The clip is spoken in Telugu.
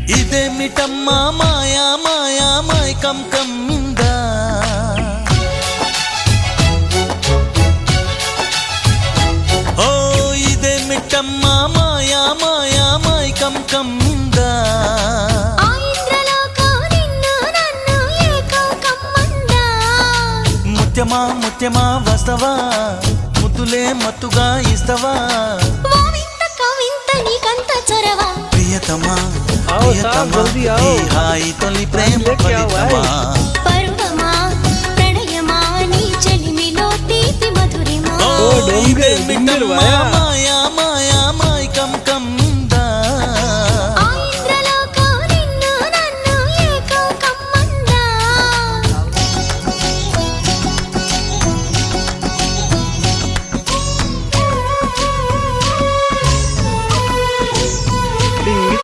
ఇదేమిటమ్మా మాయా మాయా మైకం కమ్మిందా ఓ ఇదేమిటమ్మా మాయా మాయా మైకం కమ్మిందా ముత్యమా ముత్యమా వస్తవా ముద్దులే మత్తుగా ఇస్తవా ప్రియతమా ప్రియతమా ఈ హాయి తొలి ప్రేమ ఫలితమా పర్వమా ప్రణయమా నీ చెలిమిలో తీపి మధురిమా ఇదేమిటమ్మా మాయా